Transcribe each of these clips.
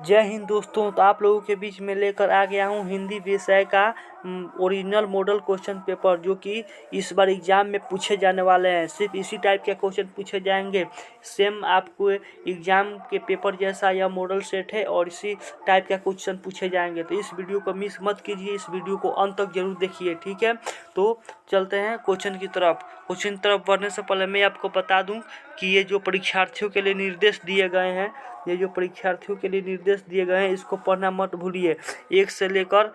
जय हिंद दोस्तों। तो आप लोगों के बीच में लेकर आ गया हूँ हिंदी विषय का ओरिजिनल मॉडल क्वेश्चन पेपर, जो कि इस बार एग्जाम में पूछे जाने वाले हैं। सिर्फ इसी टाइप के क्वेश्चन पूछे जाएंगे। सेम आपको एग्जाम के पेपर जैसा यह मॉडल सेट है और इसी टाइप का क्वेश्चन पूछे जाएंगे। तो इस वीडियो को मिस मत कीजिए, इस वीडियो को अंत तक जरूर देखिए, ठीक है। तो चलते हैं क्वेश्चन की तरफ। क्वेश्चन की तरफ बढ़ने से पहले मैं आपको बता दूं कि ये जो परीक्षार्थियों के लिए निर्देश दिए गए हैं, इसको पढ़ना मत भूलिए। एक से लेकर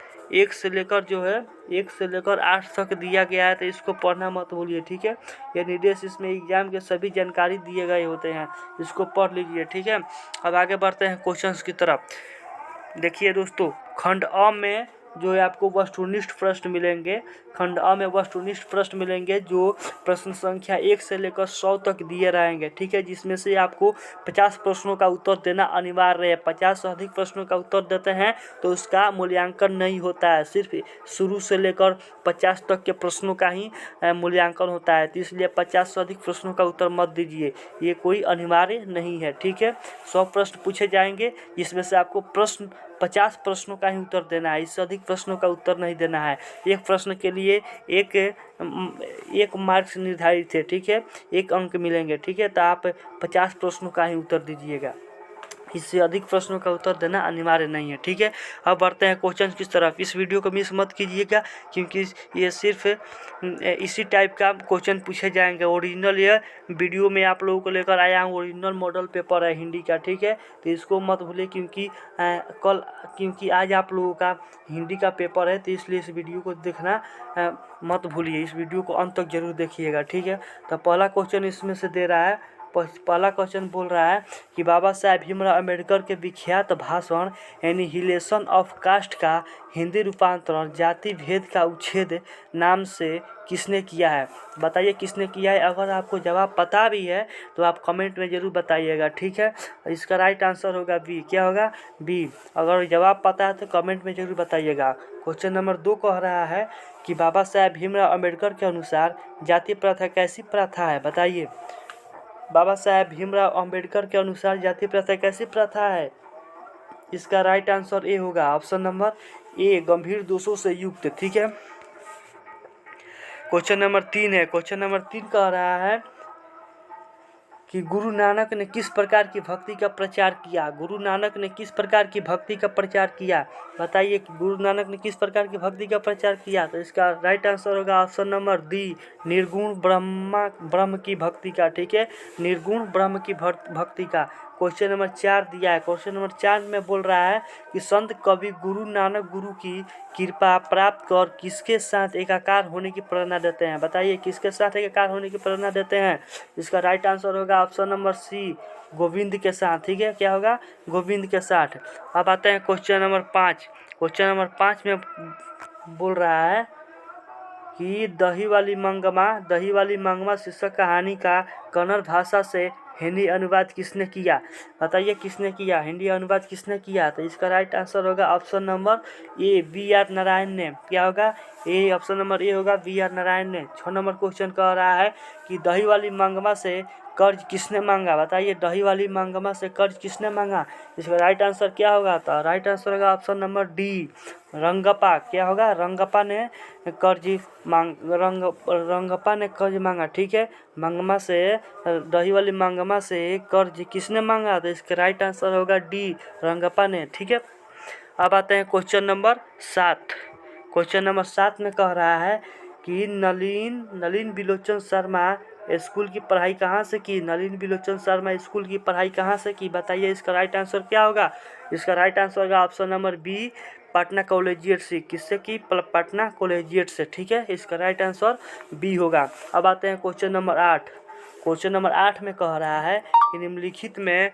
8 तक दिया गया है, तो इसको पढ़ना मत भूलिए, ठीक है। ये निर्देश, इसमें एग्जाम के सभी जानकारी दिए गए होते हैं, इसको पढ़ लीजिए, ठीक है। अब आगे बढ़ते हैं क्वेश्चंस की तरफ। देखिए दोस्तों, खंड अ में जो है आपको वस्तुनिष्ठ प्रश्न मिलेंगे। खंड अ में वस्तुनिष्ठ प्रश्न मिलेंगे जो प्रश्न संख्या 1 से लेकर 100 तक दिए रहेंगे, ठीक है। जिसमें से आपको 50 प्रश्नों का उत्तर देना अनिवार्य है। 50 से अधिक प्रश्नों का उत्तर देते हैं तो उसका मूल्यांकन नहीं होता है। सिर्फ शुरू से लेकर 50 तक के प्रश्नों का ही मूल्यांकन होता है। तो इसलिए 50 से अधिक प्रश्नों का उत्तर मत दीजिए, ये कोई अनिवार्य नहीं है, ठीक है। 100 प्रश्न पूछे जाएंगे, जिसमें से आपको 50 प्रश्नों का ही उत्तर देना है। इससे अधिक प्रश्नों का उत्तर नहीं देना है। एक प्रश्न के लिए एक मार्क्स निर्धारित है, ठीक है, 1 अंक मिलेंगे, ठीक है। तो आप 50 प्रश्नों का ही उत्तर दीजिएगा, इससे अधिक प्रश्नों का उत्तर देना अनिवार्य नहीं है, ठीक है। अब बढ़ते हैं क्वेश्चन की तरफ। इस वीडियो को मिस मत कीजिएगा, क्योंकि ये सिर्फ इसी टाइप का क्वेश्चन पूछे जाएंगे। ओरिजिनल ये वीडियो में आप लोगों को लेकर आया हूँ, ओरिजिनल मॉडल पेपर है हिंदी का, ठीक है। तो इसको मत भूलिए, क्योंकि आज आप लोगों का हिंदी का पेपर है, तो इसलिए इस वीडियो को देखना मत भूलिए। इस वीडियो को अंत तक जरूर देखिएगा, ठीक है। तो पहला क्वेश्चन इसमें से दे रहा है। पहला क्वेश्चन बोल रहा है कि बाबा साहेब भीमराव अम्बेडकर के विख्यात भाषण एनिहिलेशन ऑफ कास्ट का हिंदी रूपांतरण जाति भेद का उच्छेद नाम से किसने किया है? बताइए किसने किया है। अगर आपको जवाब पता भी है तो आप कमेंट में जरूर बताइएगा, ठीक है। इसका राइट आंसर होगा बी। क्या होगा? बी। अगर जवाब पता है तो कमेंट में जरूर बताइएगा। क्वेश्चन नंबर 2 कह रहा है कि बाबा साहेब भीमराव अम्बेडकर के अनुसार जाति प्रथा कैसी प्रथा है? बताइए। बाबा साहेब भीमराव अम्बेडकर के अनुसार जाति प्रथा कैसी प्रथा है? इसका राइट आंसर ए होगा, ऑप्शन नंबर ए, गंभीर दोषों से युक्त, ठीक है। क्वेश्चन नंबर 3 है। क्वेश्चन नंबर 3 कह रहा है कि गुरु नानक ने किस प्रकार की भक्ति का प्रचार किया? गुरु नानक ने किस प्रकार की भक्ति का प्रचार किया? बताइए कि गुरु नानक ने किस प्रकार की भक्ति का प्रचार किया? तो इसका राइट आंसर होगा ऑप्शन नंबर डी, निर्गुण ब्रह्म की भक्ति का, ठीक है। निर्गुण ब्रह्म की भक्ति का। क्वेश्चन नंबर 4 दिया है। क्वेश्चन नंबर 4 में बोल रहा है कि संत कवि गुरु नानक गुरु की कृपा प्राप्त कर किसके साथ एकाकार होने की प्रेरणा देते हैं? बताइए किसके साथ एकाकार होने की प्रेरणा देते हैं? इसका राइट आंसर होगा ऑप्शन नंबर सी, गोविंद के साथ, ठीक है। क्या होगा? गोविंद के साथ। अब आते हैं क्वेश्चन नंबर 5। क्वेश्चन नंबर 5 में बोल रहा है कि दही वाली मंगमा शीर्षक कहानी का कन्नड़ भाषा से हिंदी अनुवाद किसने किया? बताइए किसने किया? हिंदी अनुवाद किसने किया? तो इसका राइट आंसर होगा option number A, B R Narayan ने। क्या होगा? ए, ऑप्शन नंबर ए होगा, बी आर नारायण ने। 6 नंबर क्वेश्चन कह रहा है कि दही वाली मंगमा से कर्ज किसने मांगा? बताइए दही वाली मंगमा से कर्ज किसने मांगा? इसका राइट आंसर क्या होगा? तो राइट आंसर होगा ऑप्शन नंबर डी, रंगप्पा। क्या होगा? रंगप्पा ने कर्ज मांगा, ठीक है। मंगमा से, दही वाली मंगमा से कर्ज किसने मांगा? तो इसका राइट आंसर होगा डी, रंगप्पा ने, ठीक है। अब आते हैं क्वेश्चन नंबर 7। क्वेश्चन नंबर 7 में कह रहा है कि नलिन बिलोचन शर्मा स्कूल की पढ़ाई कहाँ से की? नलिन बिलोचन शर्मा स्कूल की पढ़ाई कहाँ से की? बताइए इसका राइट आंसर क्या होगा? इसका राइट आंसर होगा option number B, Patna collegiate से। किससे की? पटना कॉलेजिएट से, ठीक है। इसका राइट आंसर बी होगा। अब आते हैं क्वेश्चन नंबर 8। क्वेश्चन नंबर 8 में कह रहा है कि निम्नलिखित में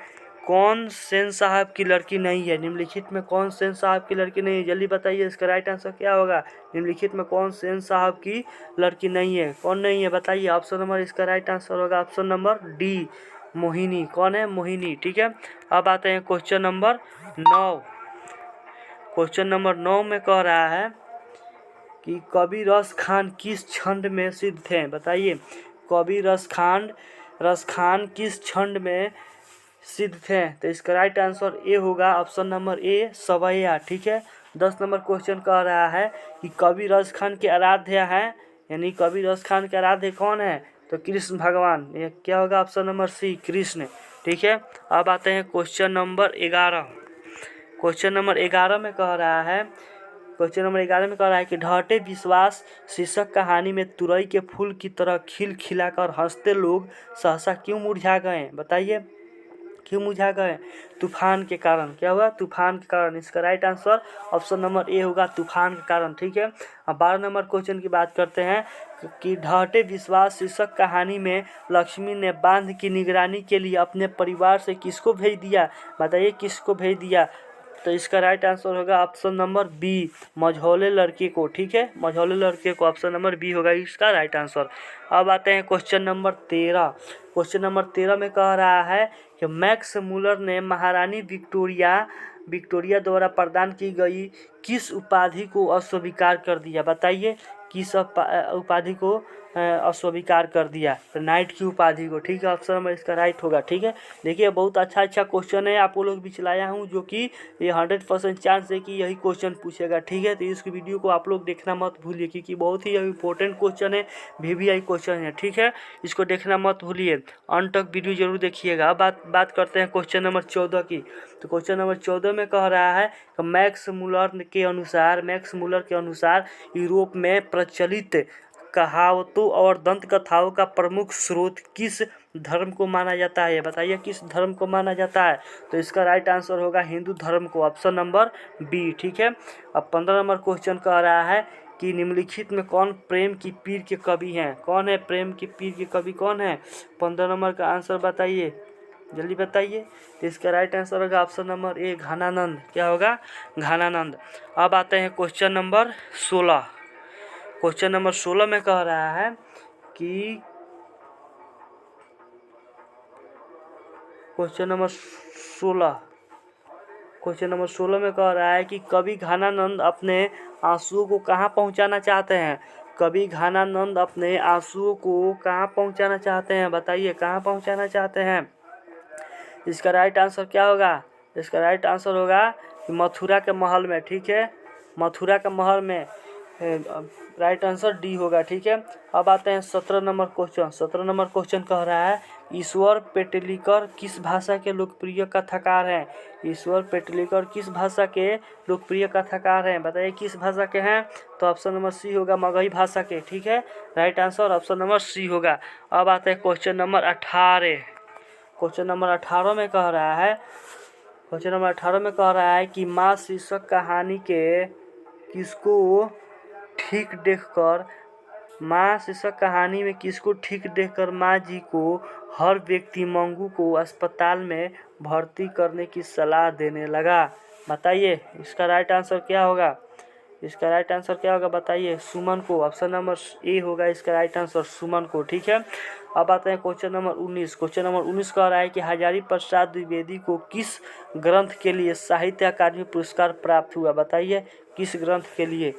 कौन सेन साहब की लड़की नहीं है? निम्नलिखित में कौन सेन साहब की लड़की नहीं है? जल्दी बताइए इसका राइट आंसर क्या होगा? निम्नलिखित में कौन सेन साहब की लड़की नहीं है? कौन नहीं है? बताइए। ऑप्शन नंबर, इसका राइट आंसर होगा ऑप्शन नंबर डी, मोहिनी। कौन है? मोहिनी, ठीक है। अब आते हैं क्वेश्चन नंबर 9। क्वेश्चन नंबर 9 में कह रहा है कि कवि रस खान किस छंद में सिद्ध थे? बताइए कवि रस खान किस छंद में सिद्ध थे। तो इसका राइट आंसर ए होगा, ऑप्शन नंबर ए सवैया। ठीक है। 10 नंबर क्वेश्चन कह रहा है कि कवि रस खान के आराध्य हैं, यानी कवि रस खान के आराध्य कौन है, तो कृष्ण भगवान। ये क्या होगा, ऑप्शन नंबर सी कृष्ण। ठीक है। अब आते हैं क्वेश्चन नंबर 11। क्वेश्चन नंबर 11 में कह रहा है, क्वेश्चन नंबर 11 में कह रहा है कि ढाटे विश्वास शीर्षक कहानी में तुरई के फूल की तरह खिल खिलाकर हंसते लोग सहसा क्यों मुरझा गए, बताइए क्यों मुरझा गए। तूफान के कारण। क्या हुआ, तूफान के कारण। इसका right answer option number A होगा, तूफान के कारण। ठीक है। अब 12 नंबर क्वेश्चन की बात करते हैं कि ढाटे विश्वास शीर्षक कहानी में लक्ष्मी ने बांध की निगरानी के लिए अपने परिवार से किसको भेज दिया, बताइए किसको भेज दिया। तो इसका राइट आंसर होगा ऑप्शन नंबर बी, मझौले लड़के को। ठीक है। मझौले लड़के को, ऑप्शन नंबर बी होगा इसका राइट आंसर। अब आते हैं क्वेश्चन नंबर 13। क्वेश्चन नंबर 13 में कह रहा है कि मैक्स मूलर ने महारानी विक्टोरिया द्वारा प्रदान की गई किस उपाधि को अस्वीकार कर दिया, बताइए किस उपाधि को अस्वीकार कर दिया, तो नाइट की उपाधि को। ठीक है। ऑप्शन नंबर इसका राइट होगा। ठीक है। देखिए बहुत अच्छा क्वेश्चन है, आप लोग भी चलाया हूँ, जो कि ये 100% चांस है कि यही क्वेश्चन पूछेगा। ठीक है। तो इस वीडियो को आप लोग देखना मत भूलिए, क्योंकि बहुत ही इंपॉर्टेंट क्वेश्चन है, VVI क्वेश्चन है। ठीक है। इसको देखना मत भूलिए, अंत तक वीडियो जरूर देखिएगा। अब बात करते हैं क्वेश्चन नंबर 14 की। तो क्वेश्चन नंबर 14 में कह रहा है कि मैक्स मूलर के अनुसार यूरोप में प्रचलित कहावतों और दंत कथाओं का प्रमुख स्रोत किस धर्म को माना जाता है, बताइए किस धर्म को माना जाता है। तो इसका राइट आंसर होगा हिंदू धर्म को, ऑप्शन नंबर बी। ठीक है। अब 15 नंबर क्वेश्चन कह रहा है कि निम्नलिखित में कौन प्रेम की पीर के कवि हैं, कौन है प्रेम की पीर के कवि, कौन है। 15 नंबर का आंसर बताइए, जल्दी बताइए। तो इसका राइट आंसर होगा ऑप्शन नंबर ए, घनानंद। क्या होगा, घनानंद। अब आते हैं क्वेश्चन नंबर 16। क्वेश्चन नंबर 16 में कह रहा है कि क्वेश्चन नंबर 16 में कह रहा है कि कवि घनानंद अपने आंसुओं को कहाँ पहुँचाना चाहते हैं, कवि घनानंद अपने आंसुओं को कहाँ पहुँचाना चाहते हैं, बताइए कहाँ पहुँचाना चाहते हैं। इसका राइट आंसर क्या होगा, इसका राइट आंसर होगा कि मथुरा के महल में। ठीक है। मथुरा के महल में, राइट आंसर डी होगा। ठीक है। अब आते हैं 17 नंबर क्वेश्चन। 17 नंबर क्वेश्चन कह रहा है ईश्वर पेटलिकर किस भाषा के लोकप्रिय कथाकार हैं, ईश्वर पेटलिकर किस भाषा के लोकप्रिय कथाकार हैं, बताइए किस भाषा के हैं। तो ऑप्शन नंबर सी होगा, मगही भाषा के। ठीक है। Right answer option number C होगा। अब आते हैं क्वेश्चन नंबर 18। क्वेश्चन नंबर 18 में कह रहा है, क्वेश्चन नंबर 18 में कह रहा है कि माँ शीर्षक कहानी के किसको ठीक देखकर, माँ शीर्षक कहानी में किसको ठीक देखकर माँ जी को हर व्यक्ति मंगू को अस्पताल में भर्ती करने की सलाह देने लगा, बताइए इसका राइट आंसर क्या होगा। इसका राइट आंसर क्या होगा, बताइए सुमन को, ऑप्शन नंबर ए होगा इसका राइट आंसर, सुमन को। ठीक है। अब आते हैं क्वेश्चन नंबर 19। क्वेश्चन नंबर 19 कह रहा है कि हजारी प्रसाद द्विवेदी को किस ग्रंथ के लिए साहित्य अकादमी पुरस्कार प्राप्त हुआ, बताइए किस ग्रंथ के लिए,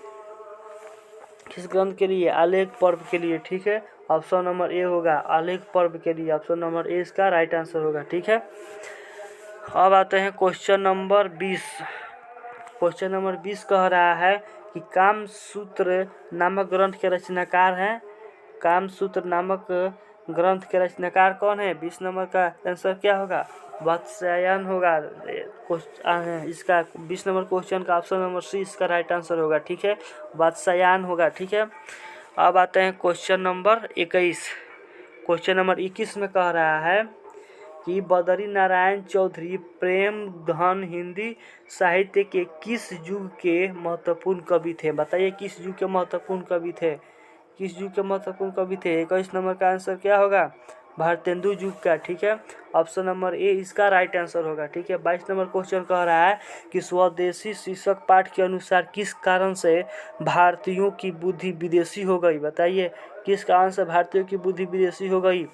किस ग्रंथ के लिए, आलेख पर्व के लिए। ठीक है। ऑप्शन नंबर ए होगा, आलेख पर्व के लिए, ऑप्शन नंबर ए इसका राइट आंसर होगा। ठीक है। अब आते हैं क्वेश्चन नंबर 20। क्वेश्चन नंबर 20 कह रहा है कि कामसूत्र नामक ग्रंथ के रचनाकार हैं, कामसूत्र नामक ग्रंथ के रचनाकार कौन है। 20 नंबर का आंसर क्या होगा, वात्स्यायन होगा। इसका 20 नंबर क्वेश्चन का ऑप्शन नंबर सी इसका राइट आंसर होगा। ठीक है। वात्स्यायन होगा। ठीक है। अब आते हैं क्वेश्चन नंबर 21। क्वेश्चन नंबर 21 में कह रहा है कि बद्री नारायण चौधरी प्रेम धन हिंदी साहित्य के किस युग के महत्वपूर्ण कवि थे, बताइए किस युग के महत्वपूर्ण कवि थे, किस युग के महत्वपूर्ण कवि थे। 21 नंबर का आंसर क्या होगा, भारतेंदु युग का। ठीक है। ऑप्शन नंबर ए इसका राइट आंसर होगा। ठीक है। 22 नंबर क्वेश्चन कह रहा है कि स्वदेशी शीर्षक पाठ के अनुसार किस कारण से भारतीयों की बुद्धि विदेशी हो गई, बताइए किस कारण से भारतीयों की बुद्धि विदेशी हो गई,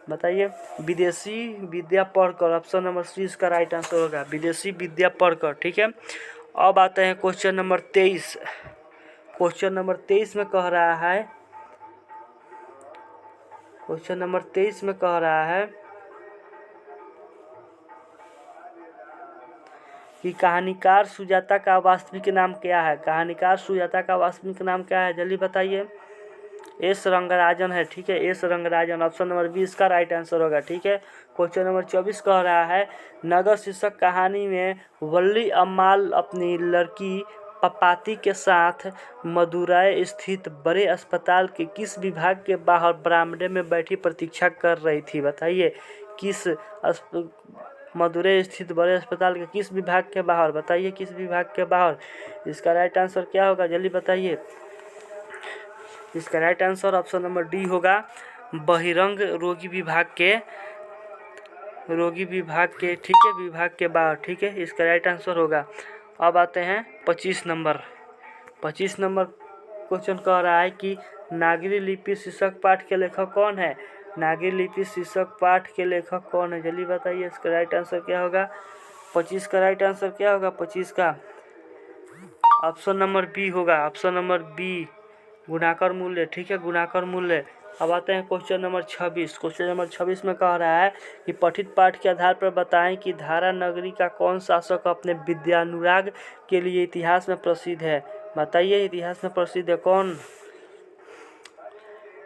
बताइए विदेशी विद्या पढ़कर, ऑप्शन नंबर सी इसका राइट आंसर होगा, विदेशी विद्या पढ़कर। ठीक है। अब आते हैं क्वेश्चन नंबर 23। क्वेश्चन नंबर 23 में कह रहा है, क्वेश्चन नंबर 23 में कह रहा है कि कहानीकार सुजाता का वास्तविक नाम क्या है। कहानीकार सुजाता का वास्तविक नाम क्या है, जल्दी बताइए। एस रंगराजन है, ठीक है, S Rangarajan. Option number B इसका राइट आंसर होगा, ठीक है। क्वेश्चन नंबर 24 कह रहा है नगर शीर्षक कहानी में वल्ली अम्माल अपनी लड़की पपाती के साथ मदुरै स्थित बड़े अस्पताल के किस विभाग के बाहर बरामदे में बैठी प्रतीक्षा कर रही थी। बताइए किस मदुरै स्थित बड़े अस्पताल के किस विभाग के बाहर, बताइए किस विभाग के बाहर। इसका राइट आंसर क्या होगा, जल्दी बताइए। इसका right answer option number D होगा, बहिरंग रोगी विभाग के ठीक है, विभाग के बाहर, ठीक है, इसका राइट आंसर होगा। अब आते हैं 25 नंबर क्वेश्चन कह रहा है कि नागरी लिपि शीर्षक पाठ के लेखक कौन है। नागरी लिपि शीर्षक पाठ के लेखक कौन है, जल्दी बताइए। इसका राइट आंसर क्या होगा, 25 का राइट आंसर क्या होगा, 25 का ऑप्शन नंबर बी होगा, ऑप्शन नंबर बी गुणाकर मूल्य, ठीक है, गुणाकर मूल्य। अब आते हैं क्वेश्चन नंबर 26। क्वेश्चन नंबर 26 में कह रहा है कि पठित पाठ के आधार पर बताएं कि धारा नगरी का कौन शासक अपने विद्यानुराग के लिए इतिहास में प्रसिद्ध है। बताइए इतिहास में प्रसिद्ध है कौन।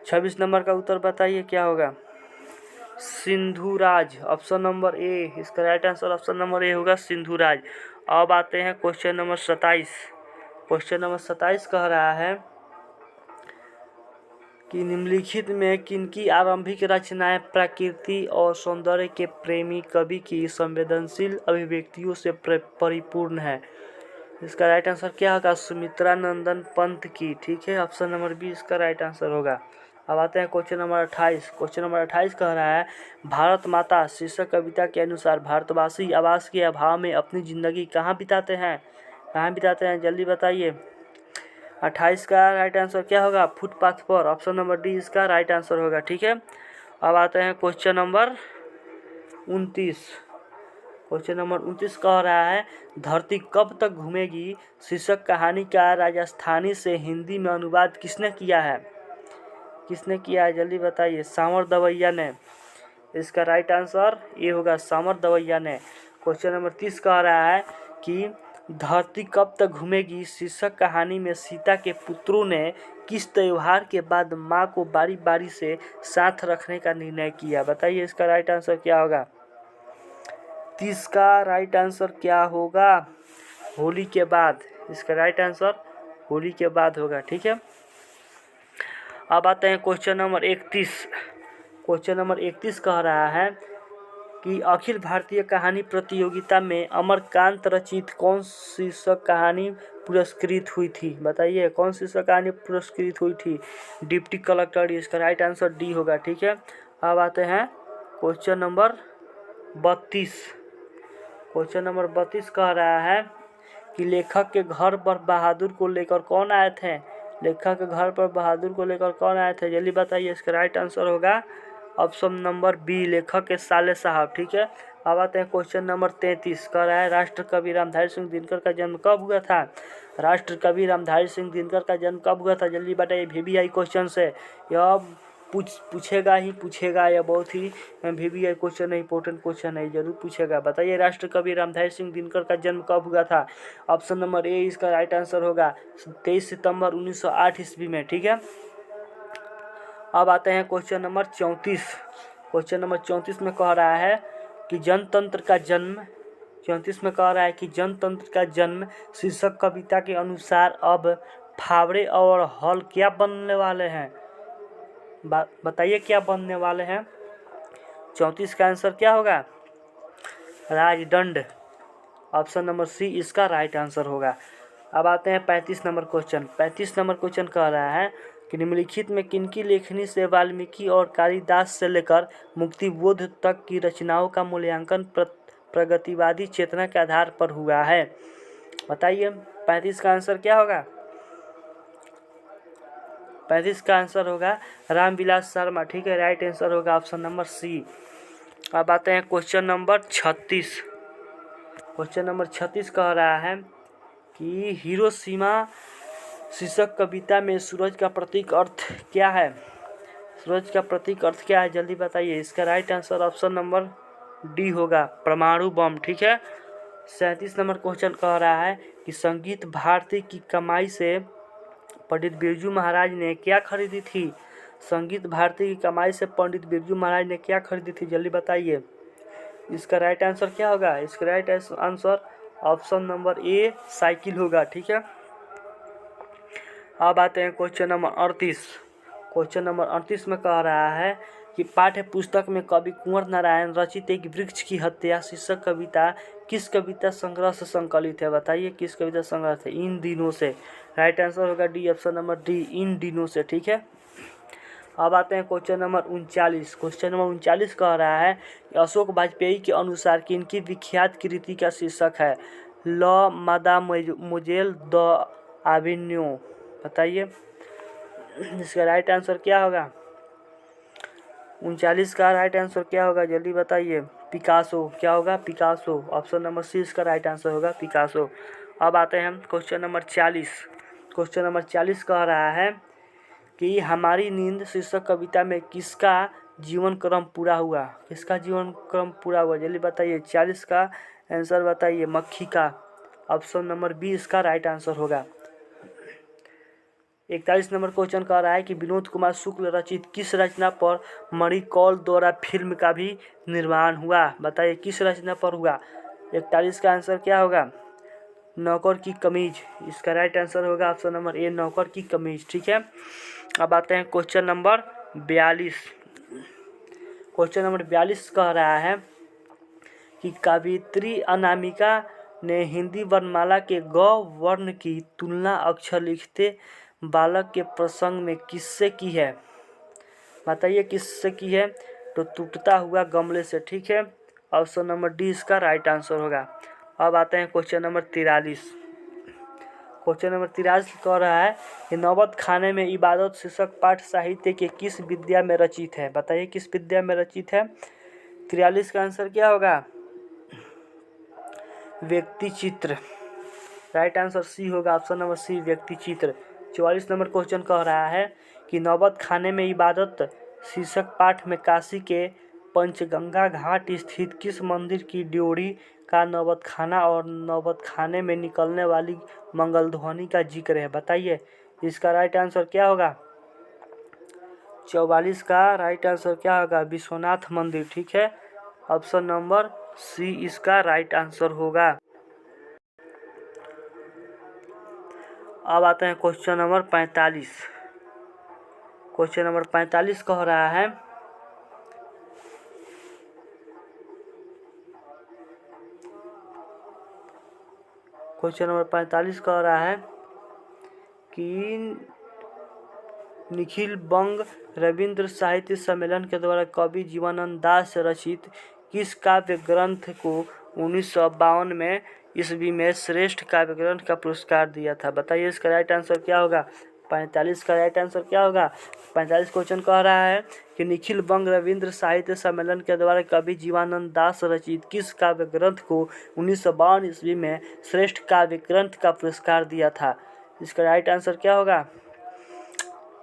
26 नंबर का उत्तर बताइए क्या होगा, सिंधुराज, ऑप्शन नंबर ए। इसका right answer option number A होगा, सिंधुराज। अब आते हैं क्वेश्चन नंबर 27। क्वेश्चन नंबर 27 कह रहा है कि निम्नलिखित में किनकी आरंभिक रचनाएं प्रकृति और सौंदर्य के प्रेमी कवि की संवेदनशील अभिव्यक्तियों से परिपूर्ण है। इसका राइट आंसर क्या होगा, सुमित्रा नंदन पंत की, ठीक है, ऑप्शन नंबर बी इसका राइट आंसर होगा। अब आते हैं क्वेश्चन नंबर 28। क्वेश्चन नंबर 28 कह रहा है भारत माता शीर्षक कविता के अनुसार भारतवासी आवास के अभाव में अपनी जिंदगी कहाँ बिताते हैं, जल्दी बताइए। 28 का राइट आंसर क्या होगा, फुटपाथ पर, ऑप्शन नंबर डी इसका राइट आंसर होगा, ठीक है। अब आते हैं क्वेश्चन नंबर 29। क्वेश्चन नंबर 29 कह रहा है धरती कब तक घूमेगी शीर्षक कहानी का राजस्थानी से हिंदी में अनुवाद किसने किया है, जल्दी बताइए। सामर दवैया ने। इसका राइट आंसर ये होगा, सामर दवैया ने। क्वेश्चन नंबर 30 कह रहा है कि धरती कब तक घूमेगी शीर्षक कहानी में सीता के पुत्रों ने किस त्योहार के बाद माँ को बारी बारी से साथ रखने का निर्णय किया। बताइए इसका राइट आंसर क्या होगा। 30 का राइट आंसर क्या होगा, होली के बाद। इसका राइट आंसर होली के बाद होगा, ठीक है। अब आते हैं क्वेश्चन नंबर 31। क्वेश्चन नंबर 31 कह रहा है कि अखिल भारतीय कहानी प्रतियोगिता में अमरकांत रचित कौन शीर्षक कहानी पुरस्कृत हुई थी। बताइए कौन शीर्षक कहानी पुरस्कृत हुई थी, डिप्टी कलेक्टर। इसका राइट आंसर डी होगा, ठीक है। अब आते हैं क्वेश्चन नंबर 32। क्वेश्चन नंबर 32 कह रहा है कि लेखक के घर पर बहादुर को लेकर कौन आए थे, लेखक के घर पर बहादुर को लेकर कौन आए थे, जल्दी बताइए। इसका राइट आंसर होगा ऑप्शन नंबर बी, लेखक के साले साहब, ठीक है। अब आते हैं क्वेश्चन नंबर 33। कह रहा है राष्ट्र कवि रामधारी सिंह दिनकर का जन्म कब हुआ था। राष्ट्र कवि रामधारी सिंह दिनकर का जन्म कब हुआ था, जल्दी बताइए। VVI क्वेश्चन से यह पूछेगा, यह बहुत ही VVI क्वेश्चन है, इंपॉर्टेंट क्वेश्चन है, जरूर पूछेगा। बताइए राष्ट्र कवि रामधारी सिंह दिनकर का जन्म कब हुआ था। ऑप्शन नंबर ए इसका राइट आंसर होगा, 23 सितंबर 1908 ईस्वी में, ठीक है। अब आते हैं क्वेश्चन नंबर 34। क्वेश्चन नंबर 34 में कह रहा है कि जनतंत्र का जन्म, 34 में कह रहा है कि जनतंत्र का जन्म शीर्षक कविता के अनुसार अब फावड़े और हल क्या बनने वाले हैं। बताइए क्या बनने वाले हैं। 34 का आंसर क्या होगा, राजदंड, ऑप्शन नंबर सी इसका राइट आंसर होगा। अब आते हैं 35 नंबर क्वेश्चन। 35 नंबर क्वेश्चन कह रहा है कि निम्नलिखित में किनकी लेखनी से वाल्मीकि और कालिदास से लेकर मुक्तिबोध तक की रचनाओं का मूल्यांकन प्रगतिवादी चेतना के आधार पर हुआ है। बताइए 35 का आंसर क्या होगा। 35 का आंसर होगा रामविलास शर्मा, ठीक है, राइट आंसर होगा ऑप्शन नंबर सी। अब आते हैं क्वेश्चन नंबर 36। क्वेश्चन नंबर 36 कह रहा है कि हिरोशिमा शीर्षक कविता में सूरज का प्रतीक अर्थ क्या है। सूरज का प्रतीक अर्थ क्या है, जल्दी बताइए। इसका right answer option number D होगा, परमाणु बम, ठीक है। 37 नंबर क्वेश्चन कह रहा है कि संगीत भारती की कमाई से पंडित बिरजू महाराज ने क्या खरीदी थी। संगीत भारती की कमाई से पंडित बिरजू महाराज ने क्या खरीदी थी, जल्दी बताइए। इसका राइट आंसर क्या होगा? इसका राइट आंसर ऑप्शन नंबर ए साइकिल होगा। ठीक है, अब आते हैं क्वेश्चन नंबर 38। क्वेश्चन नंबर 38 में कह रहा है कि पाठ्य पुस्तक में कवि कुंवर नारायण रचित एक वृक्ष की हत्या शीर्षक कविता किस कविता संग्रह से संकलित है? बताइए किस कविता संग्रह से? इन दिनों से। राइट आंसर होगा डी, ऑप्शन नंबर डी, इन दिनों से। ठीक है, अब आते हैं क्वेश्चन नंबर 39। क्वेश्चन नंबर 39 कह रहा है कि अशोक वाजपेयी के अनुसार किनकी विख्यात कृति का शीर्षक है? ल मादामोजेल द एवेन्यू। बताइए इसका राइट आंसर क्या होगा? 39 का राइट आंसर क्या होगा, जल्दी बताइए। पिकासो। क्या होगा? पिकासो। ऑप्शन नंबर सी इसका राइट आंसर होगा, पिकासो। अब आते हैं हम क्वेश्चन नंबर 40। क्वेश्चन नंबर 40 कह रहा है कि हमारी नींद शीर्षक कविता में किसका जीवन क्रम पूरा हुआ? किसका जीवन क्रम पूरा हुआ, जल्दी बताइए। 40 का आंसर बताइए। मक्खी का। ऑप्शन नंबर बी इसका राइट आंसर होगा। 41 नंबर क्वेश्चन कह रहा है कि विनोद कुमार शुक्ल रचित किस रचना पर मणिकौल द्वारा फिल्म का भी निर्माण हुआ? बताइए किस रचना पर हुआ? 41 का आंसर क्या होगा? नौकर की कमीज। इसका राइट आंसर होगा ऑप्शन नंबर ए, नौकर की कमीज। ठीक है, अब आते हैं क्वेश्चन नंबर 42। क्वेश्चन नंबर 42 कह रहा है कि कवियत्री अनामिका ने हिंदी वर्णमाला के ग वर्ण की तुलना अक्षर लिखते बालक के प्रसंग में किससे की है? बताइए किससे की है? तो टूटता हुआ गमले से। ठीक है, ऑप्शन नंबर डी इसका राइट आंसर होगा। अब आते हैं क्वेश्चन नंबर 43। क्वेश्चन नंबर 43 कह रहा है कि नौबत खाने में इबादत शीर्षक पाठ साहित्य के किस विद्या में रचित है? बताइए किस विद्या में रचित है? 43 का आंसर क्या होगा? व्यक्ति चित्र। राइट आंसर सी होगा, ऑप्शन नंबर सी, व्यक्ति चित्र। 44 नंबर क्वेश्चन कह रहा है कि नौबत खाने में इबादत शीर्षक पाठ में काशी के पंचगंगा घाट स्थित किस मंदिर की ड्योढ़ी का नौबत खाना और नौबत खाने में निकलने वाली मंगल ध्वनि का जिक्र है? बताइए इसका राइट आंसर क्या होगा? 44 का राइट आंसर क्या होगा? विश्वनाथ मंदिर। ठीक है, ऑप्शन नंबर सी इसका राइट आंसर होगा। अब आते हैं क्वेश्चन नंबर 45। क्वेश्चन नंबर 45 कह रहा है कि निखिल बंग रविंद्र साहित्य सम्मेलन के द्वारा कवि जीवनानंद दास रचित किस काव्य ग्रंथ को 1952 में ईस्वी में श्रेष्ठ काव्य ग्रंथ का पुरस्कार दिया था? बताइए इसका राइट आंसर क्या होगा? 45 का राइट आंसर क्या होगा? 45 क्वेश्चन कह रहा है कि निखिल बंग रविंद्र साहित्य सम्मेलन के द्वारा कवि जीवनानंद दास रचित किस काव्य ग्रंथ को 1952 ईस्वी में श्रेष्ठ काव्य ग्रंथ का पुरस्कार दिया था? इसका राइट आंसर क्या होगा?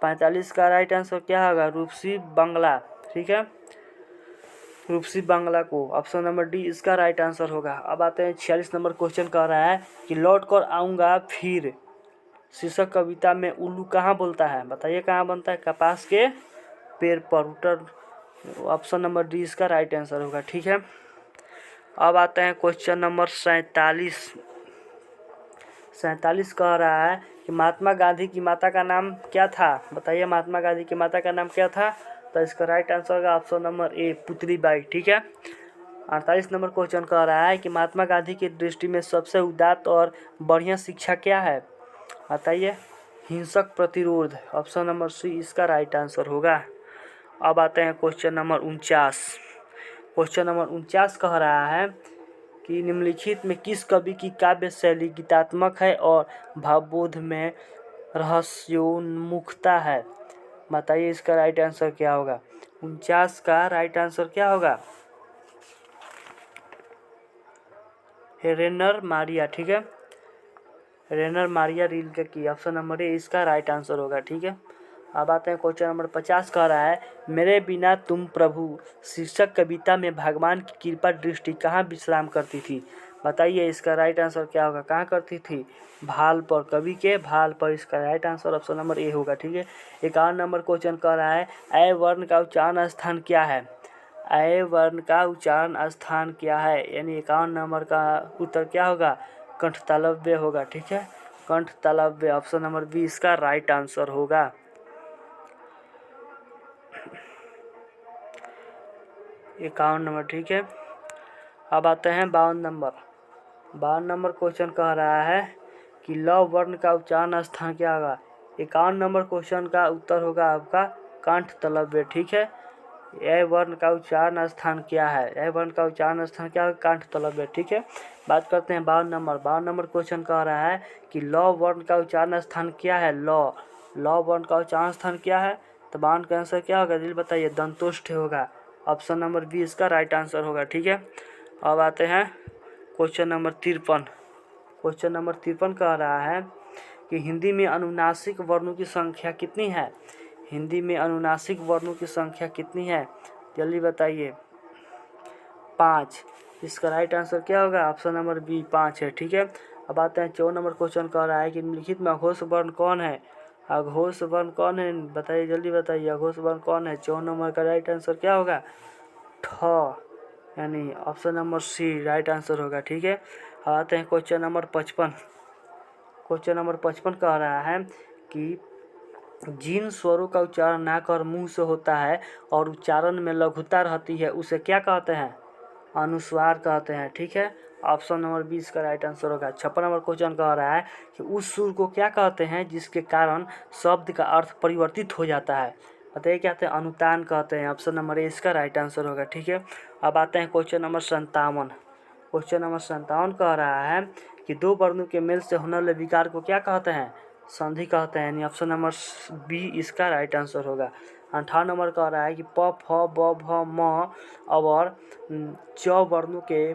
45 का राइट आंसर क्या होगा? रूपसी बांग्ला। ठीक है, रूपसी बांग्ला को। ऑप्शन नंबर डी इसका राइट आंसर होगा। अब आते हैं 46 नंबर क्वेश्चन कह रहा है कि लौट कर आऊँगा फिर शीर्षक कविता में उल्लू कहाँ बोलता है? बताइए कहाँ बनता है? कपास के पेड़ पर। उत्तर ऑप्शन नंबर डी इसका राइट आंसर होगा। ठीक है, अब आते हैं क्वेश्चन नंबर 47। 47 कह रहा है कि महात्मा गांधी की माता का नाम क्या था? बताइए महात्मा गांधी की माता का नाम क्या था? तो इसका राइट आंसर होगा ऑप्शन नंबर ए, पुतलीबाई। ठीक है, 48 नंबर क्वेश्चन कह रहा है कि महात्मा गांधी की दृष्टि में सबसे उदात्त और बढ़िया शिक्षा क्या है? बताइए। हिंसक प्रतिरोध। ऑप्शन नंबर सी इसका राइट आंसर होगा। अब आते हैं क्वेश्चन नंबर 49। क्वेश्चन नंबर 49 कह रहा है कि निम्नलिखित में किस कवि की काव्य शैली गीतात्मक है और भावबोध में रहस्योन्मुखता है? बताइए इसका राइट आंसर क्या होगा? 49 का राइट आंसर क्या होगा? रेनर मारिया। ठीक है, रेनर मारिया रिल्के की। ऑप्शन नंबर ए इसका राइट आंसर होगा। ठीक है, अब आते हैं क्वेश्चन नंबर 50 कह रहा है मेरे बिना तुम प्रभु शीर्षक कविता में भगवान की कृपा दृष्टि कहाँ विश्राम करती थी? बताइए इसका राइट आंसर क्या होगा। कहाँ करती थी, भाल पर, कवि के भाल पर। इसका right answer option number A होगा। ठीक है, 51 नंबर क्वेश्चन कह रहा है अ वर्ण का उच्चारण स्थान क्या है। अ वर्ण का उच्चारण स्थान क्या है, यानी 51 नंबर का उत्तर क्या होगा, कंठतालव्य होगा। ठीक है, कंठतालव्य, ऑप्शन नंबर बी इसका राइट आंसर होगा। 51 नंबर। ठीक है, अब आते हैं 52 नंबर। 52 नंबर क्वेश्चन कह रहा है कि ल वर्ण का उच्चारण स्थान क्या होगा। 51 नंबर क्वेश्चन का उत्तर होगा आपका कंठतालव्य। ठीक है, ए वर्ण का उच्चारण स्थान क्या है, ए वर्ण का उच्चारण स्थान क्या होगा, कंठतालव्य। ठीक है, बात करते हैं 52 नंबर। 52 नंबर क्वेश्चन कह रहा है कि ल वर्ण का उच्चारण स्थान क्या है। ल वर्ण का उच्चारण स्थान क्या है, तो 52 का आंसर क्या होगा, जल्दी बताइए, दंतोष्ठ होगा। ऑप्शन नंबर बी इसका राइट आंसर होगा। ठीक है, अब आते हैं क्वेश्चन नंबर 53। क्वेश्चन नंबर 53 कह रहा है कि हिंदी में अनुनासिक वर्णों की संख्या कितनी है। हिंदी में अनुनासिक वर्णों की संख्या कितनी है, जल्दी बताइए। 5। इसका राइट आंसर क्या होगा, ऑप्शन नंबर बी 5 है। ठीक है, अब आते हैं 54 नंबर क्वेश्चन कह रहा है कि निम्नलिखित में अघोष वर्ण कौन है। अघोष वर्ण कौन है, बताइए, जल्दी बताइए, अघोष वर्ण कौन है। 54 नंबर का राइट आंसर क्या होगा, ठ, यानी option number C right answer होगा। ठीक है, अब आते हैं क्वेश्चन नंबर 55। क्वेश्चन नंबर 55 कह रहा है कि जिन स्वरों का उच्चारण नाक और मुंह से होता है और उच्चारण में लघुता रहती है उसे क्या कहते हैं, अनुस्वार कहते हैं। ठीक है, ऑप्शन नंबर 20 का राइट आंसर होगा। 56 नंबर क्वेश्चन कह रहा है कि उस सुर को क्या कहते हैं जिसके कारण शब्द का अर्थ परिवर्तित हो जाता है, बताइए क्या कहते हैं, अनुतान कहते हैं। ऑप्शन नंबर ए इसका राइट आंसर होगा। ठीक है, अब आते हैं क्वेश्चन नंबर 57। क्वेश्चन नंबर 57 कह रहा है कि दो वर्णों के मेल से होने वाले विकार को क्या कहते हैं, संधि कहते हैं, यानी ऑप्शन नंबर बी इसका राइट आंसर होगा। 58 नंबर कह रहा है कि प, फ, ब, भ, म और च वर्णों के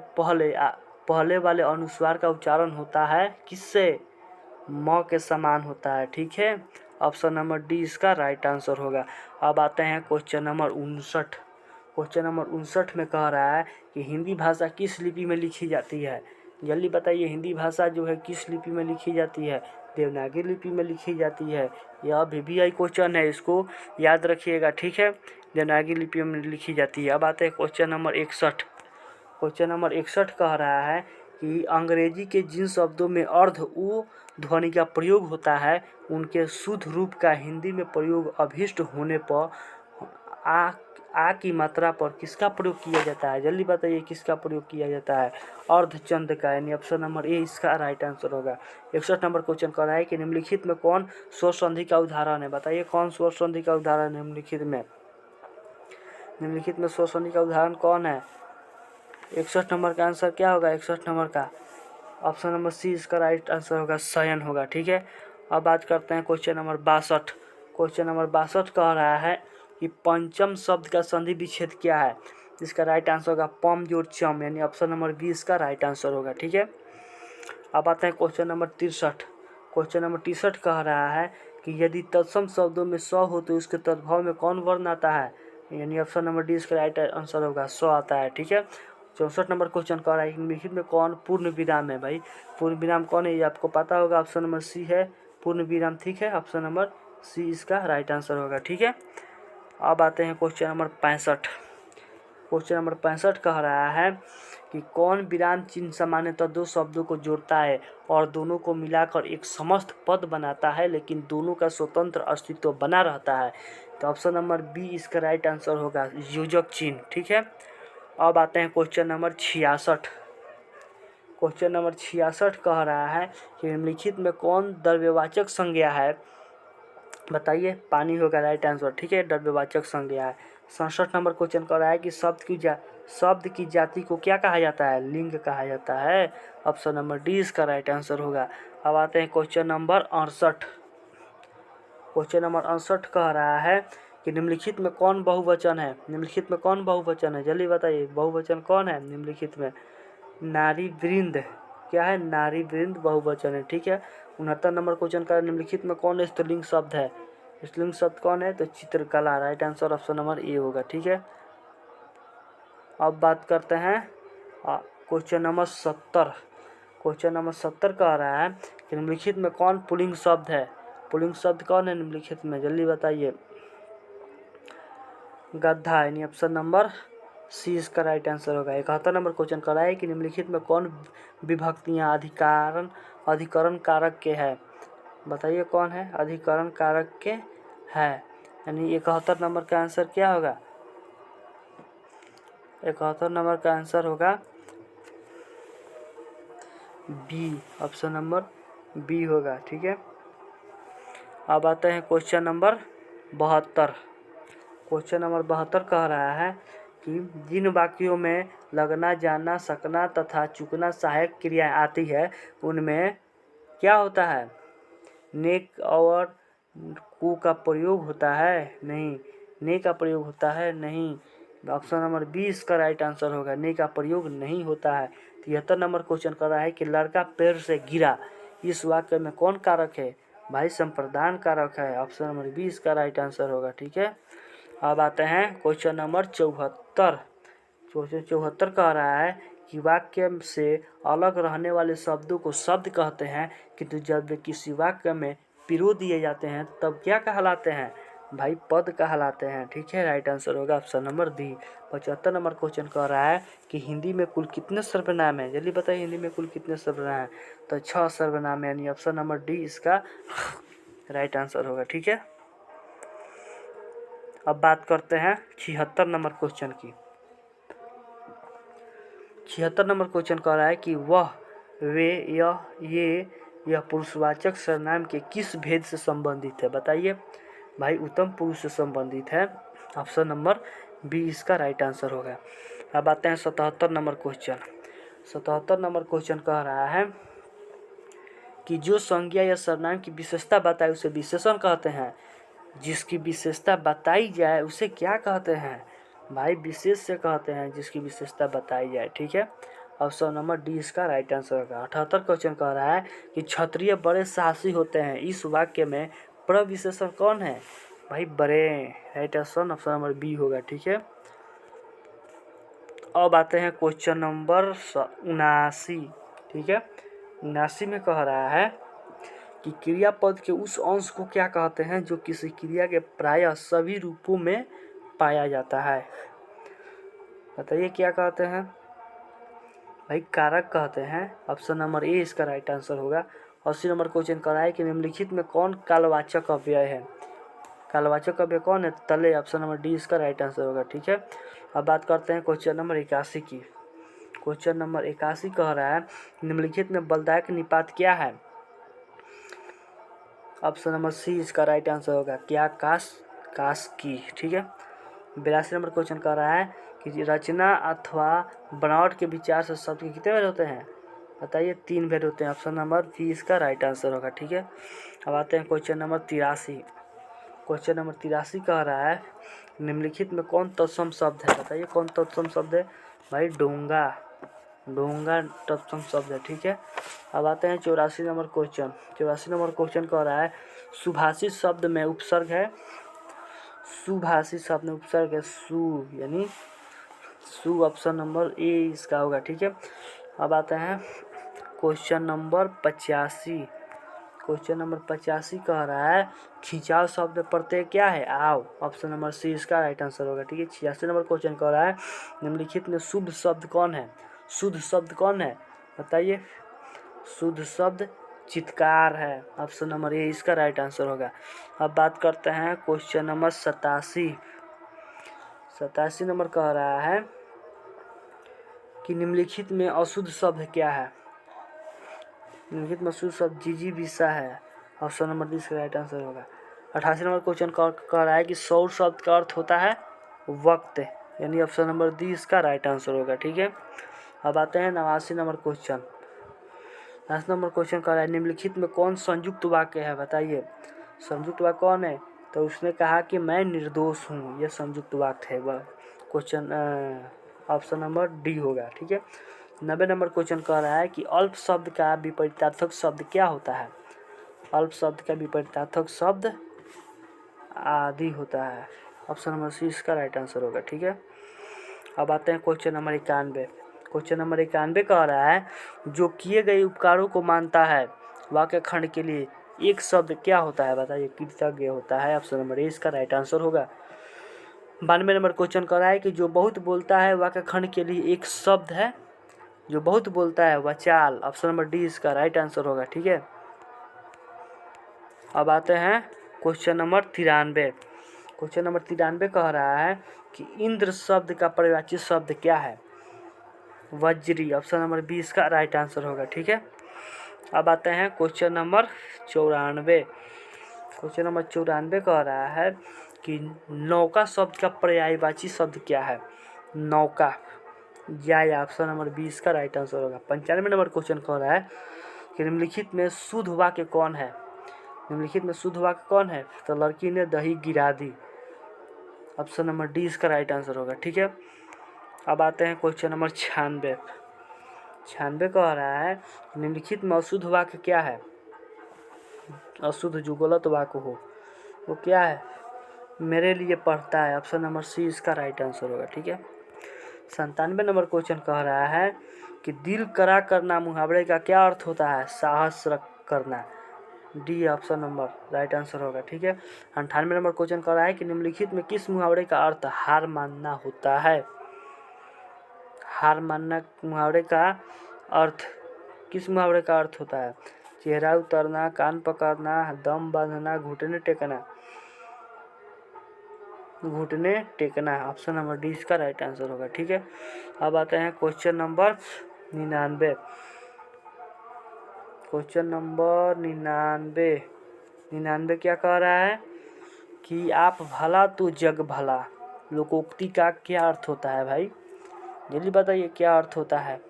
पहले वाले अनुस्वार का उच्चारण होता है किससे, म के समान होता है। ठीक है, ऑप्शन नंबर डी इसका राइट आंसर होगा। अब आते हैं क्वेश्चन नंबर 59। क्वेश्चन नंबर 59 में कह रहा है कि हिंदी भाषा किस लिपि में लिखी जाती है, जल्दी बताइए। हिंदी भाषा जो है किस लिपि में लिखी जाती है, देवनागरी लिपि में लिखी जाती है। यह VVI क्वेश्चन है, इसको याद रखिएगा। ठीक है, देवनागरी लिपि में लिखी जाती है। अब आते हैं क्वेश्चन नंबर 61। क्वेश्चन नंबर 61 कह रहा है कि अंग्रेजी के जिन शब्दों में अर्ध उ ध्वनि का प्रयोग होता है उनके शुद्ध रूप का हिंदी में प्रयोग अभिष्ट होने पर आ की मात्रा पर किसका प्रयोग किया जाता है, जल्दी बताइए किसका प्रयोग किया जाता है, अर्धचंद का, यानी ऑप्शन नंबर ए इसका राइट आंसर होगा। 61 नंबर क्वेश्चन कर रहा है कि निम्नलिखित में कौन स्वर संधि का उदाहरण है, बताइए कौन स्वर संधि का उदाहरण है निम्नलिखित में। निम्नलिखित में स्वर संधि का उदाहरण कौन है, 61 नंबर का आंसर क्या होगा, 61 नंबर का ऑप्शन नंबर सी इसका राइट आंसर होगा, शयन होगा। ठीक है, अब बात करते हैं क्वेश्चन नंबर 62। क्वेश्चन नंबर 62 कह रहा है कि पंचम शब्द का संधि विच्छेद क्या है, इसका राइट आंसर होगा पम जोड़ चम, यानी ऑप्शन नंबर बी इसका राइट आंसर होगा। ठीक है, अब आते हैं क्वेश्चन नंबर 63। क्वेश्चन नंबर 63 कह रहा है कि यदि तत्सम शब्दों में स हो तो उसके तद्भव में कौन वर्ण आता है, यानी ऑप्शन नंबर डी इसका राइट आंसर होगा, स आता है। ठीक है, 64 नंबर क्वेश्चन कह रहा है कि निम्नलिखित में कौन पूर्ण विराम है, भाई पूर्ण विराम कौन है ये आपको पता होगा, ऑप्शन नंबर सी है पूर्ण विराम। ठीक है, ऑप्शन नंबर सी इसका राइट आंसर होगा। ठीक है, अब आते हैं क्वेश्चन नंबर 65। क्वेश्चन नंबर 65 कह रहा है कि कौन विराम चिन्ह सामान्यतः दो शब्दों को जोड़ता है और दोनों को मिलाकर एक समस्त पद बनाता है लेकिन दोनों का स्वतंत्र अस्तित्व बना रहता है, तो ऑप्शन नंबर बी इसका राइट आंसर होगा, योजक चिन्ह। ठीक है, अब आते हैं क्वेश्चन नंबर 66। क्वेश्चन नंबर 66 कह रहा है कि निम्नलिखित में कौन द्रव्यवाचक संज्ञा है, बताइए, पानी होगा राइट आंसर। ठीक है, द्रव्यवाचक संज्ञा है। 67 नंबर क्वेश्चन कह रहा है कि शब्द की जाति को क्या कहा जाता है, लिंग कहा जाता है, ऑप्शन नंबर डी इसका राइट आंसर होगा। अब आते हैं क्वेश्चन नंबर 68। क्वेश्चन नंबर 68 कह रहा है कि निम्नलिखित में कौन बहुवचन है, निम्नलिखित में कौन बहुवचन है, जल्दी बताइए बहुवचन कौन है निम्नलिखित में, नारी वृंद, क्या है, नारी वृंद बहुवचन है। ठीक है, 69 नंबर क्वेश्चन का निम्नलिखित में कौन स्त्रीलिंग शब्द है, स्त्रीलिंग शब्द कौन है, तो चित्रकला, right answer option number A होगा। ठीक है, अब बात करते हैं क्वेश्चन नंबर 70। क्वेश्चन नंबर 70 कह रहा है कि निम्नलिखित में कौन पुल्लिंग शब्द है? पुल्लिंग शब्द कौन है निम्नलिखित में, जल्दी बताइए। गधा, यानी ऑप्शन नंबर सी इसका राइट आंसर होगा। 71 नंबर क्वेश्चन कर रहा है कि निम्नलिखित में कौन विभक्तियां अधिकरण कारक के है? बताइए कौन है अधिकरण कारक के है, यानी 71 नंबर का आंसर क्या होगा? 71 नंबर का आंसर होगा बी, ऑप्शन नंबर बी होगा। ठीक है, अब आते हैं क्वेश्चन नंबर 72। क्वेश्चन नंबर 72 कह रहा है कि जिन वाक्यों में लगना, जानना, सकना तथा चूकना सहायक क्रियाएं आती है उनमें क्या होता है? नेक और कु का प्रयोग होता है? नहीं। ने का प्रयोग होता है? नहीं। ऑप्शन नंबर बी इसका राइट आंसर होगा, ने का प्रयोग नहीं होता है। 73 नंबर क्वेश्चन कर रहा है कि लड़का पेड़ से गिरा, इस वाक्य में कौन कारक है? भाई संप्रदान कारक है, ऑप्शन नंबर बी इसका राइट आंसर होगा। ठीक है, अब आते हैं क्वेश्चन नंबर 74। क्वेश्चन 74 कह रहा है कि वाक्य से अलग रहने वाले शब्दों को शब्द कहते हैं, किंतु जब वे किसी वाक्य में पिरो दिए जाते हैं तब क्या कहलाते हैं? भाई पद कहलाते हैं। ठीक है, राइट आंसर होगा option number D. 75 number question कह रहा है कि हिंदी में कुल कितने सर्वनाम हैं? जल्दी बताइए हिंदी में कुल कितने सर्वनाम हैं? तो 6 सर्वनाम है, यानी ऑप्शन नंबर डी इसका राइट आंसर होगा। ठीक है, अब बात करते हैं 76 नंबर क्वेश्चन की। 76 नंबर क्वेश्चन कह रहा है कि वह, वे, यह, ये, यह पुरुषवाचक सर्वनाम के किस भेद से संबंधित है? बताइए। भाई उत्तम पुरुष से संबंधित है, ऑप्शन नंबर बी इसका राइट आंसर होगा। अब आते हैं 77 नंबर क्वेश्चन। 77 नंबर क्वेश्चन कह रहा है कि जो संज्ञा या सर्वनाम की विशेषता बताए उसे विशेषण कहते हैं, जिसकी विशेषता बताई जाए उसे क्या कहते हैं? भाई विशेष से कहते हैं जिसकी विशेषता बताई जाए। ठीक है, ऑप्शन नंबर डी इसका राइट आंसर होगा। 78 क्वेश्चन कह रहा है कि क्षत्रिय बड़े साहसी होते हैं, इस वाक्य में प्रविशेषण कौन है? भाई बड़े, right answer option number B होगा। ठीक है, अब आते हैं क्वेश्चन नंबर 79। ठीक है, 79 में कह रहा है कि क्रियापद के उस अंश को क्या कहते हैं जो किसी क्रिया के प्रायः सभी रूपों में पाया जाता है? बताइए क्या कहते हैं? भाई कारक कहते हैं, ऑप्शन नंबर ए इसका राइट आंसर होगा। 80 नंबर क्वेश्चन कर रहा है कि निम्नलिखित में कौन कालवाचक अव्यय है? कालवाचक अव्यय कौन है? तले, ऑप्शन नंबर डी इसका राइट आंसर होगा। ठीक है, अब बात करते हैं क्वेश्चन नंबर 81 की। क्वेश्चन नंबर 81 कह रहा है निम्नलिखित में बलदायक निपात क्या है? ऑप्शन नंबर सी इसका राइट आंसर होगा, क्या, काश की। ठीक है, 82 नंबर क्वेश्चन कर रहा है कि रचना अथवा बनावट के विचार से शब्द के कितने भेद होते हैं? बताइए 3 भेद होते हैं, ऑप्शन नंबर सी इसका राइट आंसर होगा। ठीक है, अब आते हैं क्वेश्चन नंबर 83। क्वेश्चन नंबर 83 कह रहा है निम्नलिखित में कौन तत्सम शब्द है? बताइए कौन तत्सम शब्द है? भाई डोंगा, डोंगा तत्सम शब्द है। ठीक है, अब आते हैं 84 नंबर क्वेश्चन। 84 नंबर क्वेश्चन कह रहा है सुभाषित शब्द में उपसर्ग है, सुभाषित शब्द में उपसर्ग है सु, यानी सु, ऑप्शन नंबर ए इसका होगा। ठीक है, अब आते हैं क्वेश्चन नंबर 85। क्वेश्चन नंबर 85 कह रहा है खिंचाव शब्द प्रत्यय क्या है? आव, ऑप्शन नंबर सी इसका राइट आंसर होगा। ठीक है, 86 नंबर क्वेश्चन कह रहा है निम्नलिखित में शुद्ध शब्द कौन है? शुद्ध शब्द कौन है? बताइए। शुद्ध शब्द चित्कार है, ऑप्शन नंबर ए इसका राइट आंसर होगा। अब बात करते हैं क्वेश्चन नंबर 87। 87 नंबर कह रहा है कि निम्नलिखित में अशुद्ध शब्द क्या है? निम्नलिखित में अशुद्ध शब्द जिजीविषा है, ऑप्शन नंबर डी इसका राइट आंसर होगा। 88 नंबर क्वेश्चन कह रहा है कि सौर शब्द का अर्थ होता है वक्त, यानी ऑप्शन नंबर डी इसका राइट आंसर होगा। ठीक है, अब आते हैं 89 नंबर क्वेश्चन। 89 नंबर क्वेश्चन कह रहा है निम्नलिखित में कौन संयुक्त वाक्य है? बताइए संयुक्त वाक्य कौन है? तो उसने कहा कि मैं निर्दोष हूँ, यह संयुक्त वाक्य है। वह क्वेश्चन ऑप्शन नंबर डी होगा। ठीक है, 90 नंबर क्वेश्चन कह रहा है कि अल्प शब्द का विपरीतार्थक शब्द क्या होता है? अल्प शब्द का विपरीतार्थक शब्द आदि होता है, ऑप्शन नंबर सी इसका राइट आंसर होगा। ठीक है, अब आते हैं क्वेश्चन नंबर 91। क्वेश्चन नंबर 91 कह रहा है जो किए गए उपकारों को मानता है वाक्य खंड के लिए एक शब्द क्या होता है, बताइए। कृतज्ञ होता है, ऑप्शन नंबर ए इसका राइट आंसर होगा। 92 नंबर क्वेश्चन कह रहा है कि जो बहुत बोलता है वाक्य खंड के लिए एक शब्द है, जो बहुत बोलता है वचाल, ऑप्शन नंबर डी इसका राइट आंसर होगा। ठीक है, अब आते हैं क्वेश्चन नंबर 93। क्वेश्चन नंबर 93 कह रहा है कि इंद्र शब्द का पर्यायवाची शब्द क्या है, वज्री, ऑप्शन नंबर बी इसका राइट आंसर होगा। ठीक है, अब आते हैं क्वेश्चन नंबर 94। क्वेश्चन नंबर 94 कह रहा है कि नौका शब्द का पर्यायवाची शब्द क्या है, नौका, या ऑप्शन नंबर 20 का राइट आंसर होगा। 95 नंबर क्वेश्चन कह रहा है कि निम्नलिखित में शुद्ध वाक्य कौन है, निम्नलिखित में शुद्ध वाक्य कौन है, तो लड़की ने दही गिरा दी, ऑप्शन नंबर डी इसका राइट आंसर होगा। ठीक है, अब आते हैं क्वेश्चन नंबर 96। 96 कह रहा है निम्नलिखित में अशुद्ध वाक्य क्या है, अशुद्ध जो गलत वाक्य हो वो क्या है, मेरे लिए पढ़ता है, ऑप्शन नंबर सी इसका राइट आंसर होगा। ठीक है, 97 नंबर क्वेश्चन कह रहा है कि दिल करा करना मुहावरे का क्या अर्थ होता है, साहस रख करना, D option number right answer होगा। ठीक है, 98 नंबर क्वेश्चन कह रहा है कि निम्नलिखित में किस मुहावरे का अर्थ हार मानना होता है, हार मानना मुहावरे का अर्थ किस मुहावरे का अर्थ होता है, चेहरा उतरना, कान पकड़ना, दम बांधना, घुटने टेकना, घुटने टेकना, ऑप्शन नंबर डी इसका राइट आंसर होगा। ठीक है, अब आते हैं क्वेश्चन नंबर 99। क्वेश्चन नंबर 99 क्या कह रहा है कि आप भला तो जग भला, लोकोक्ति का क्या अर्थ होता है भाई, जल्दी बताइए क्या अर्थ होता है,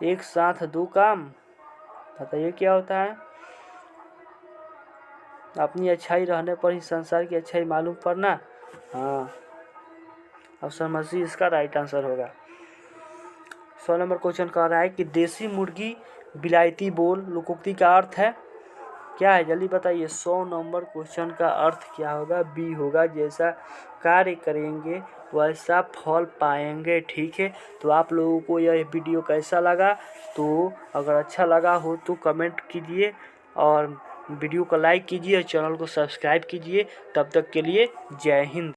एक साथ दो काम, बताइए क्या होता है, अपनी अच्छाई रहने पर ही संसार की अच्छाई मालूम पड़ना, हाँ, ऑप्शन नंबर सी इसका राइट आंसर होगा। 100 नंबर क्वेश्चन कह रहा है कि देसी मुर्गी बिलायती बोल लोकोक्ति का अर्थ है क्या है, जल्दी बताइए। 100 नंबर क्वेश्चन का अर्थ क्या होगा, बी होगा, जैसा कार्य करेंगे वैसा फल पाएंगे। ठीक है, तो आप लोगों को यह वीडियो कैसा लगा, तो अगर अच्छा लगा हो तो कमेंट कीजिए और वीडियो को लाइक कीजिए, चैनल को सब्सक्राइब कीजिए। तब तक के लिए जय हिंद।